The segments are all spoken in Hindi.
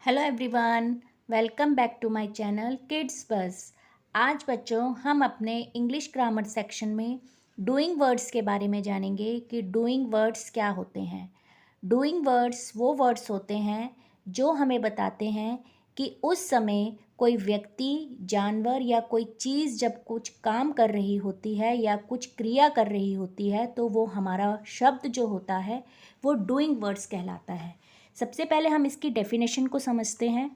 Hello everyone, welcome back to my channel kids bus. आज बच्चों हम अपने इंग्लिश ग्रामर सेक्शन में डूइंग वर्ड्स के बारे में जानेंगे कि डूइंग वर्ड्स क्या होते हैं। डूइंग वर्ड्स वो वर्ड्स होते हैं जो हमें बताते हैं कि उस समय कोई व्यक्ति, जानवर या कोई चीज़ जब कुछ काम कर रही होती है या कुछ क्रिया कर रही होती है तो वो हमारा शब्द जो होता है वो डूइंग वर्ड्स कहलाता है। सबसे पहले हम इसकी डेफिनेशन को समझते हैं।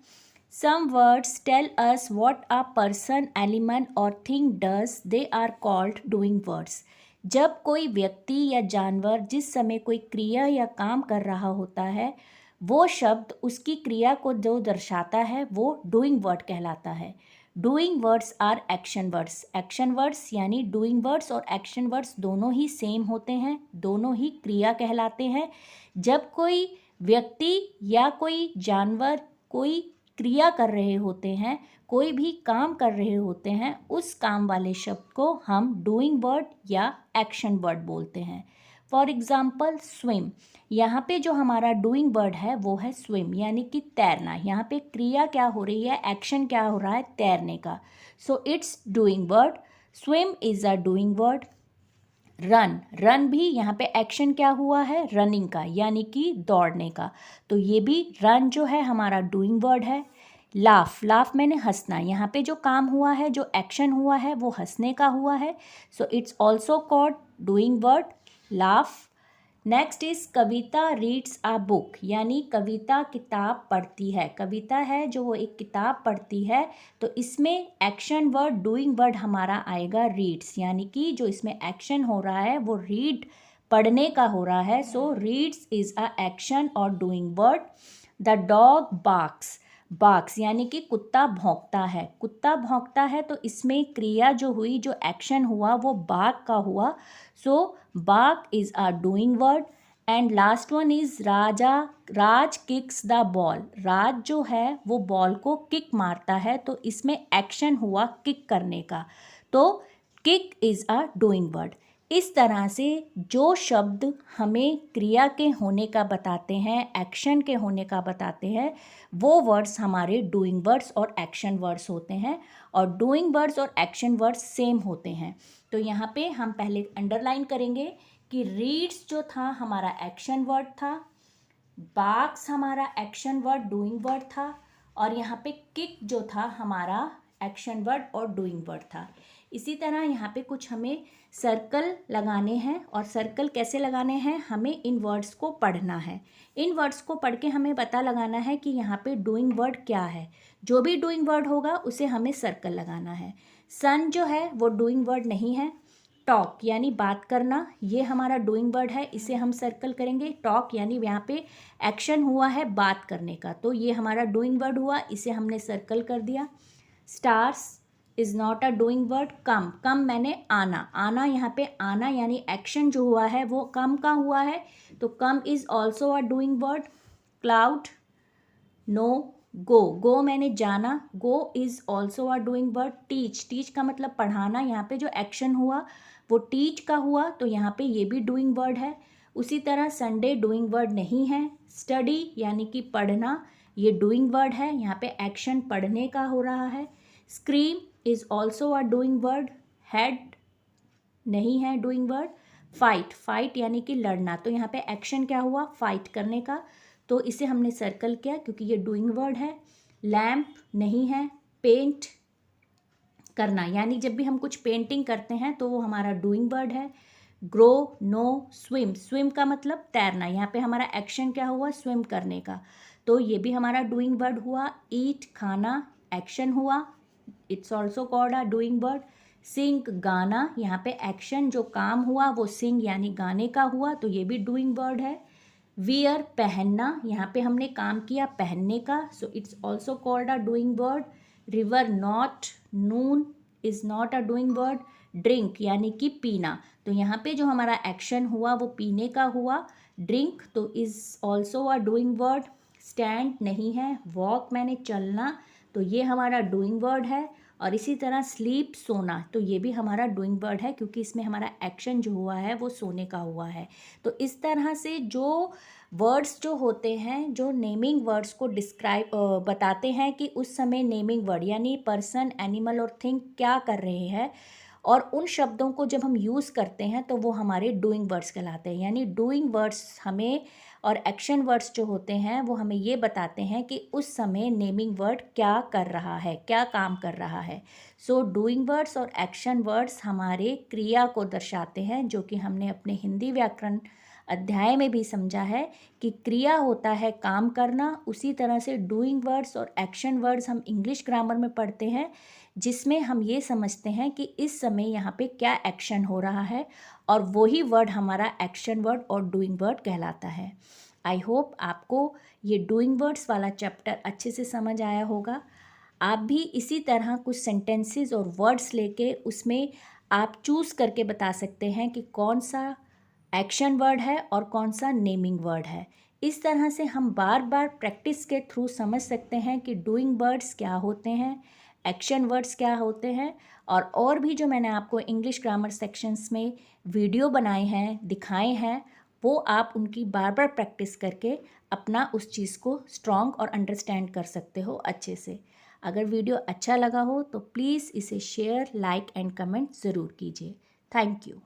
Some words tell us what a person, element और thing does, they are called doing words. जब कोई व्यक्ति या जानवर जिस समय कोई क्रिया या काम कर रहा होता है वो शब्द उसकी क्रिया को जो दर्शाता है वो डूइंग वर्ड कहलाता है। Doing words are action words. Action words यानी डूइंग वर्ड्स और एक्शन वर्ड्स दोनों ही सेम होते हैं, दोनों ही क्रिया कहलाते हैं। जब कोई व्यक्ति या कोई जानवर कोई क्रिया कर रहे होते हैं, कोई भी काम कर रहे होते हैं, उस काम वाले शब्द को हम डूइंग वर्ड या एक्शन वर्ड बोलते हैं। फॉर एग्जाम्पल स्विम, यहाँ पे जो हमारा डूइंग वर्ड है वो है स्विम यानी कि तैरना। यहाँ पे क्रिया क्या हो रही है, एक्शन क्या हो रहा है, तैरने का। So it's doing word. Swim is a doing word. Run, run भी यहाँ पे एक्शन क्या हुआ है, रनिंग का यानी कि दौड़ने का, तो ये भी रन जो है हमारा डूइंग वर्ड है। लाफ, लाफ मैंने हंसना, यहाँ पे जो काम हुआ है, जो एक्शन हुआ है वो हंसने का हुआ है। So it's also called doing word, laugh. Next is Kavita reads a book, यानी कविता किताब पढ़ती है। कविता है जो वो एक किताब पढ़ती है, तो इसमें एक्शन वर्ड डूइंग वर्ड हमारा आएगा रीड्स, यानी कि जो इसमें एक्शन हो रहा है वो रीड, पढ़ने का हो रहा है। सो रीड्स इज अ एक्शन और doing word. The dog barks, barks यानी कि कुत्ता भौंकता है। कुत्ता भौंकता है तो इसमें क्रिया जो हुई, जो एक्शन हुआ वो बार्क का हुआ। So bark is a doing word. And last one is Raja, Raj kicks the ball. Raj जो है वो बॉल को किक मारता है, तो इसमें एक्शन हुआ किक करने का, तो kick is a doing word. इस तरह से जो शब्द हमें क्रिया के होने का बताते हैं, एक्शन के होने का बताते हैं, वो वर्ड्स हमारे डूइंग वर्ड्स और एक्शन वर्ड्स होते हैं। और डूइंग वर्ड्स और एक्शन वर्ड्स सेम होते हैं। तो यहाँ पे हम पहले अंडरलाइन करेंगे कि रीड्स जो था हमारा एक्शन वर्ड था, बार्क्स हमारा एक्शन वर्ड डूइंग वर्ड था, और यहाँ पे किक जो था हमारा एक्शन वर्ड और डूइंग वर्ड था। इसी तरह यहाँ पे कुछ हमें सर्कल लगाने हैं, और सर्कल कैसे लगाने हैं, हमें इन वर्ड्स को पढ़ना है। इन वर्ड्स को पढ़ के हमें पता लगाना है कि यहाँ पे डूइंग वर्ड क्या है। जो भी डूइंग वर्ड होगा उसे हमें सर्कल लगाना है। सन जो है वो डूइंग वर्ड नहीं है। टॉक यानी बात करना, ये हमारा डूइंग वर्ड है, इसे हम सर्कल करेंगे। टॉक यानी यहाँ पे एक्शन हुआ है बात करने का, तो ये हमारा डूइंग वर्ड हुआ, इसे हमने सर्कल कर दिया। Stars is not a doing word. Come, come मैंने आना, आना यहाँ पे आना यानी एक्शन जो हुआ है वो कम का हुआ है, तो come is also a doing word. Cloud, no, go, go मैंने जाना, go is also a doing word. Teach, teach का मतलब पढ़ाना, यहाँ पे जो एक्शन हुआ वो टीच का हुआ, तो यहाँ पे ये भी डूइंग वर्ड है। उसी तरह संडे डूइंग वर्ड नहीं है। स्टडी यानी कि पढ़ना, ये डूइंग वर्ड है, यहाँ पे एक्शन पढ़ने का हो रहा है। Scream is also a doing word. Head नहीं है डूइंग वर्ड। फाइट, फाइट यानी कि लड़ना, तो यहाँ पे एक्शन क्या हुआ, फाइट करने का, तो इसे हमने सर्कल किया क्योंकि ये डूइंग वर्ड है। लैम्प नहीं है। पेंट करना, यानी जब भी हम कुछ पेंटिंग करते हैं तो वो हमारा डूइंग वर्ड है। ग्रो, नो, स्विम, स्विम का मतलब तैरना, यहाँ पे हमारा एक्शन क्या हुआ, स्विम करने का, तो ये भी हमारा डूइंग वर्ड हुआ। ईट, खाना, एक्शन हुआ, it's also called a doing word. Sing, गाना, यहाँ पे एक्शन जो काम हुआ वो सिंग यानी गाने का हुआ, तो ये भी डूइंग वर्ड है। वियर, पहनना, यहाँ पे हमने काम किया पहनने का, सो it's also called a doing word. River, not, Noon is not a doing word. Drink यानी कि पीना, तो यहाँ पे जो हमारा एक्शन हुआ वो पीने का हुआ, ड्रिंक, तो is also a doing word. Stand नहीं है। वॉक मैंने चलना, तो ये हमारा डूइंग वर्ड है। और इसी तरह स्लीप सोना, तो ये भी हमारा डूइंग वर्ड है क्योंकि इसमें हमारा एक्शन जो हुआ है वो सोने का हुआ है। तो इस तरह से जो वर्ड्स जो होते हैं, जो नेमिंग वर्ड्स को डिस्क्राइब बताते हैं कि उस समय नेमिंग वर्ड यानी पर्सन, एनिमल और थिंग क्या कर रहे हैं, और उन शब्दों को जब हम यूज़ करते हैं तो वो हमारे डूइंग वर्ड्स कहलाते हैं। यानी डूइंग वर्ड्स हमें, और एक्शन वर्ड्स जो होते हैं वो हमें ये बताते हैं कि उस समय नेमिंग वर्ड क्या कर रहा है, क्या काम कर रहा है। सो डूइंग वर्ड्स और एक्शन वर्ड्स हमारे क्रिया को दर्शाते हैं, जो कि हमने अपने हिंदी व्याकरण अध्याय में भी समझा है कि क्रिया होता है काम करना। उसी तरह से डूइंग वर्ड्स और एक्शन वर्ड्स हम इंग्लिश ग्रामर में पढ़ते हैं, जिसमें हम ये समझते हैं कि इस समय यहाँ पे क्या एक्शन हो रहा है, और वही वर्ड हमारा एक्शन वर्ड और डूइंग वर्ड कहलाता है। आई होप आपको ये डूइंग वर्ड्स वाला चैप्टर अच्छे से समझ आया होगा। आप भी इसी तरह कुछ सेंटेंसेस और वर्ड्स लेके उसमें आप चूज़ करके बता सकते हैं कि कौन सा एक्शन वर्ड है और कौन सा नेमिंग वर्ड है। इस तरह से हम बार बार प्रैक्टिस के थ्रू समझ सकते हैं कि डूइंग वर्ड्स क्या होते हैं, एक्शन वर्ड्स क्या होते हैं, और भी जो मैंने आपको इंग्लिश ग्रामर सेक्शंस में वीडियो बनाए हैं, दिखाए हैं, वो आप उनकी बार बार प्रैक्टिस करके अपना उस चीज़ को स्ट्रॉन्ग और अंडरस्टैंड कर सकते हो अच्छे से। अगर वीडियो अच्छा लगा हो तो प्लीज़ इसे शेयर, लाइक एंड कमेंट ज़रूर कीजिए। Thank you.